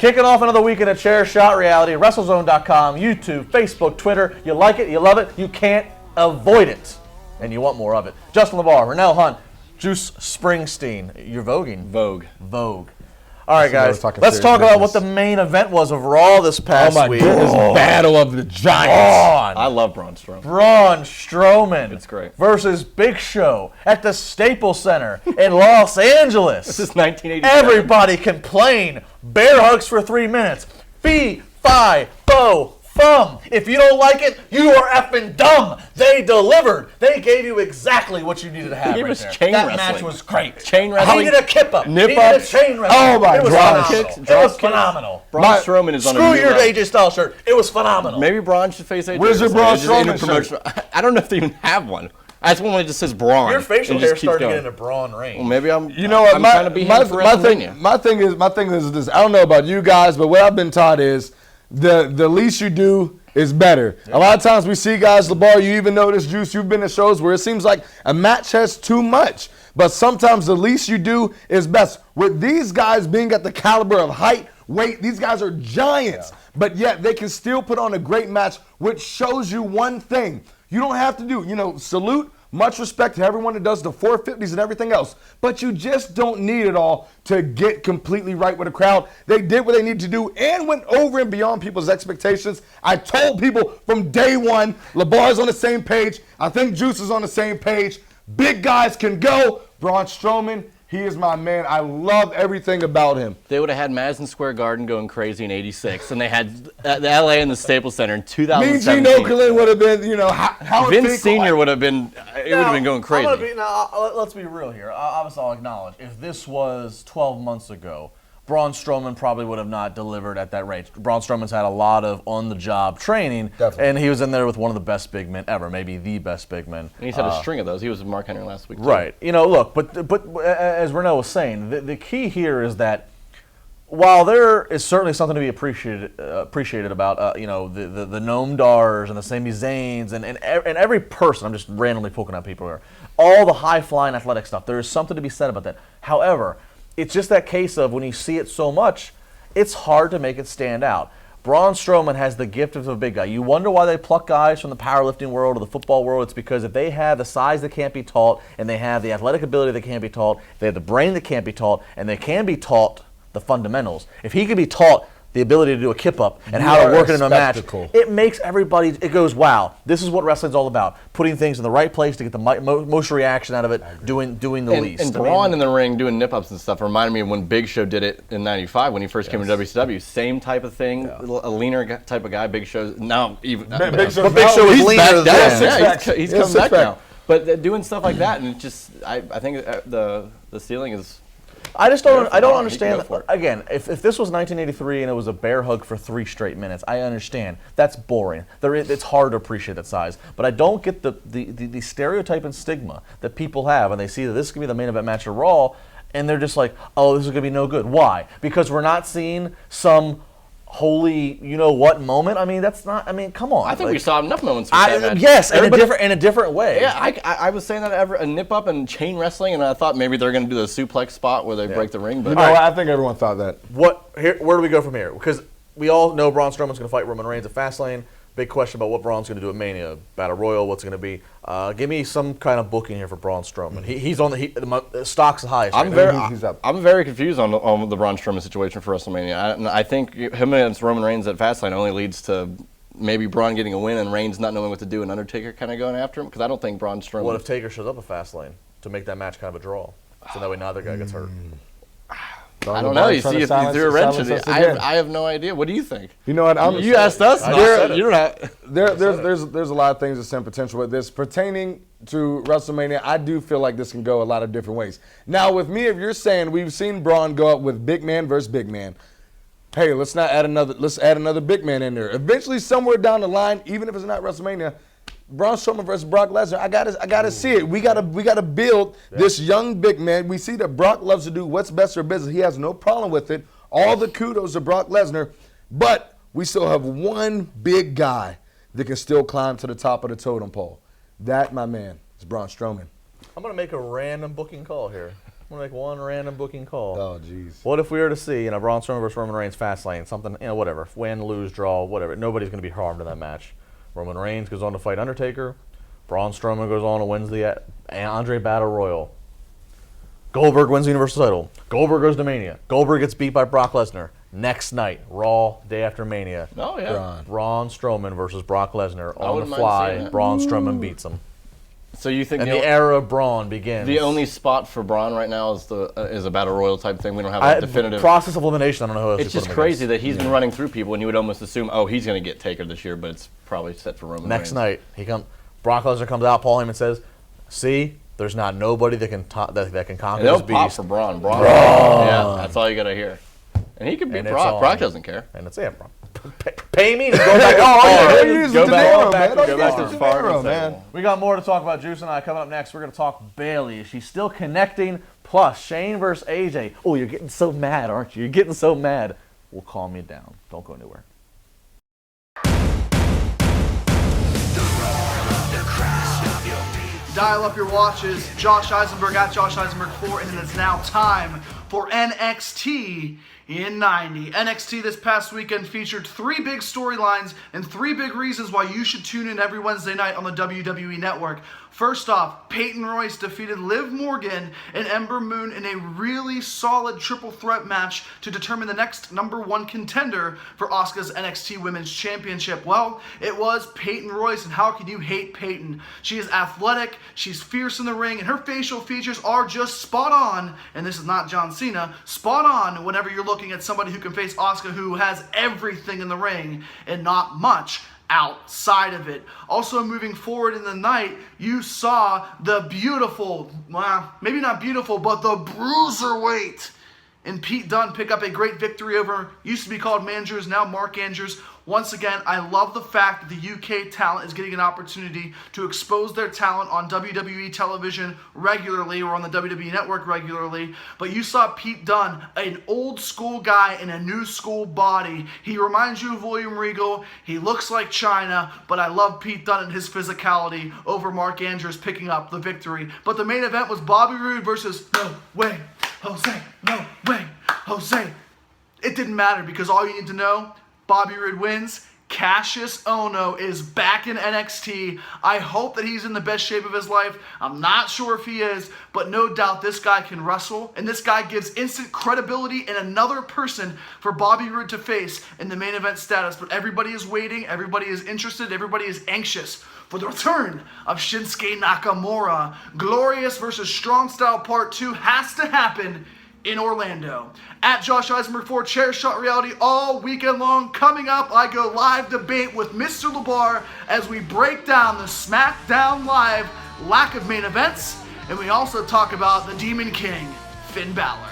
Kicking off another weekend of Chair Shot Reality. WrestleZone.com, YouTube, Facebook, Twitter. You like it, you love it, you can't avoid it. And you want more of it. Justin LeBar, Renell Hunt, Juice Springsteen. You're voguing. Vogue. All right, guys, let's talk about what the main event was of Raw this past week. Goodness, Battle of the Giants. I love Braun Strowman. Braun Strowman. It's great. Versus Big Show at the Staples Center in Los Angeles. This is 1987. Everybody complain. Bear hugs for 3 minutes. Fee, fi, fo, fum. If you don't like it, you are effing dumb. They delivered. They gave you exactly what you needed to have. They gave right us there. chain that wrestling. match was great. Chain wrestling. He needed a kip up. Nip he needed ups. a chain wrestling. Oh my it was God. phenomenal. Drop It was kicks. phenomenal. Braun Strowman is on a new Screw your level. AJ Styles shirt. It was phenomenal. Maybe Braun should face AJ. Where's your Braun Strowman shirt? I don't know if they even have one. I just want one that just says Braun. Your facial and hair just keeps starting to going. get into Braun range. Well, maybe I'm. You know what? I'm trying to be him for WrestleMania. My thing is this. I don't know about you guys, but what I've been taught is the least you do is better. Yeah. A lot of times we see guys, LeBar, you even know this, Juice, you've been to shows where it seems like a match has too much. But sometimes the least you do is best. With these guys being at the caliber of height, weight, these guys are giants. Yeah. But yet they can still put on a great match, which shows you one thing. You don't have to do, salute. Much respect to everyone that does the 450s and everything else. But you just don't need it all to get completely right with the crowd. They did what they needed to do and went over and beyond people's expectations. I told people from day one, LeBar's on the same page. I think Juice is on the same page. Big guys can go. Braun Strowman, he is my man. I love everything about him. They would have had Madison Square Garden going crazy in '86, and they had the LA and the Staples Center in 2017. Me, Gene Okerlund would have been, how Vince Sr. would have been, it would have been going crazy. Let's be real here. Obviously, I'll acknowledge, if this was 12 months ago, Braun Strowman probably would have not delivered at that rate. Braun Strowman's had a lot of on-the-job training, Definitely. And he was in there with one of the best big men ever, maybe the best big men. And he's had a string of those. He was with Mark Henry last week, too. Right. Look, but as Renell was saying, the key here is that while there is certainly something to be appreciated about, the Noam Dars and the Sami Zayns and every person, I'm just randomly poking at people here, all the high-flying athletic stuff, there is something to be said about that. However, it's just that case of when you see it so much, it's hard to make it stand out. Braun Strowman has the gift of a big guy. You wonder why they pluck guys from the powerlifting world or the football world. It's because if they have the size that can't be taught and they have the athletic ability that can't be taught, they have the brain that can't be taught, and they can be taught the fundamentals. If he could be taught the ability to do a kip up and how to work it in a match, it makes everybody, it goes, wow, this is what wrestling's all about. Putting things in the right place to get the most reaction out of it, doing the least. And Braun in the ring doing nip-ups and stuff reminded me of when Big Show did it in '95 when he first came to WCW. Same type of thing, a leaner type of guy. Big Show's now even. Big Show is leaner than he's coming back now. But doing stuff like that, and it just, I think the ceiling is. I don't understand. Again, if this was 1983 and it was a bear hug for 3 straight minutes, I understand. That's boring. It's hard to appreciate that size. But I don't get the stereotype and stigma that people have when they see that this is going to be the main event match of Raw, and they're just like, oh, this is going to be no good. Why? Because we're not seeing some holy, moment. I mean, that's not. I mean, come on. I think we saw enough moments with that match. Yes, in a different way. Yeah, I was saying that a nip up and chain wrestling, and I thought maybe they're going to do the suplex spot where they break the ring. But I think everyone thought that. Where do we go from here? Because we all know Braun Strowman's going to fight Roman Reigns at Fastlane. Big question about what Braun's going to do at Mania, Battle Royal. What's it going to be? Give me some kind of booking here for Braun Strowman. He's on the stock's the highest. I'm very confused on the Braun Strowman situation for WrestleMania. I think him against Roman Reigns at Fastlane only leads to maybe Braun getting a win and Reigns not knowing what to do and Undertaker kind of going after him, because I don't think Braun Strowman. What if Taker shows up at Fastlane to make that match kind of a draw, so that way neither guy gets hurt? I don't know. You see, you threw a wrench in it. I have no idea. What do you think? You know what? You asked us. You don't have. There's a lot of things that send potential with this pertaining to WrestleMania. I do feel like this can go a lot of different ways. Now, with me, if you're saying we've seen Braun go up with big man versus big man, hey, let's add another big man in there. Eventually, somewhere down the line, even if it's not WrestleMania, Braun Strowman versus Brock Lesnar. I gotta see it. We gotta build this young big man. We see that Brock loves to do what's best for business. He has no problem with it. All the kudos to Brock Lesnar, but we still have one big guy that can still climb to the top of the totem pole. That, my man, is Braun Strowman. I'm gonna make a random booking call here. want to make one random booking call. Oh, jeez. What if we were to see, Braun Strowman versus Roman Reigns Fastlane, something, whatever, win, lose, draw, whatever. Nobody's going to be harmed in that match. Roman Reigns goes on to fight Undertaker. Braun Strowman goes on and wins the Andre Battle Royal. Goldberg wins the Universal title. Goldberg goes to Mania. Goldberg gets beat by Brock Lesnar. Next night, Raw, day after Mania. Oh, yeah. Braun Strowman versus Brock Lesnar on the wouldn't mind fly. seeing that. Braun Strowman beats him. So you think And the era of Braun begins. the only spot for Braun right now is a battle royal type thing? We don't have a definitive process of elimination. I don't know who else It's you just put him crazy against. that he's been running through people, and you would almost assume, he's going to get Taker this year, but it's probably set for Roman Next Reigns. night, Brock Lesnar comes out. Paul Heyman says, "See, there's not nobody that can that can conquer And they'll this pop beast." for Braun. Yeah, that's all you got to hear. And he could beat And it's Brock. on. Brock doesn't care. And it's Braun. Pay me to go back. Go back as far as man. We got more to talk about. Juice and I coming up next. We're going to talk Bailey. Is she still connecting? Plus, Shane versus AJ. Oh, you're getting so mad, aren't you? You're getting so mad. Well, calm me down. Don't go anywhere. Dial up your watches. Josh Eisenberg at Josh Eisenberg 4, and it is now time for NXT in 90. NXT this past weekend featured 3 big storylines and 3 big reasons why you should tune in every Wednesday night on the WWE Network. First off, Peyton Royce defeated Liv Morgan and Ember Moon in a really solid triple threat match to determine the next #1 contender for Asuka's NXT Women's Championship. Well, it was Peyton Royce, and how can you hate Peyton? She is athletic, she's fierce in the ring, and her facial features are just spot on, and this is not John Cena, spot on whenever you're looking at somebody who can face Asuka, who has everything in the ring and not much outside of it. Also, moving forward in the night, you saw the beautiful, well, maybe not beautiful, but the bruiserweight and Pete Dunne pick up a great victory over, used to be called Mandrews, now Mark Andrews. Once again, I love the fact that the UK talent is getting an opportunity to expose their talent on WWE television regularly or on the WWE Network regularly. But you saw Pete Dunne, an old school guy in a new school body. He reminds you of William Regal. He looks like China, but I love Pete Dunne and his physicality over Mark Andrews picking up the victory. But the main event was Bobby Roode versus No Way Jose, No Way Jose. It didn't matter because all you need to know, Bobby Roode wins. Cassius Ohno is back in NXT. I hope that he's in the best shape of his life. I'm not sure if he is, but no doubt this guy can wrestle, and this guy gives instant credibility and another person for Bobby Roode to face in the main event status. But everybody is waiting, everybody is interested, everybody is anxious for the return of Shinsuke Nakamura. Glorious versus Strong Style Part 2 has to happen in Orlando. At Josh Eisenberg 4, Chair Shot Reality all weekend long. Coming up, I go live debate with Mr. LeBar as we break down the SmackDown Live lack of main events, and we also talk about the Demon King, Finn Balor.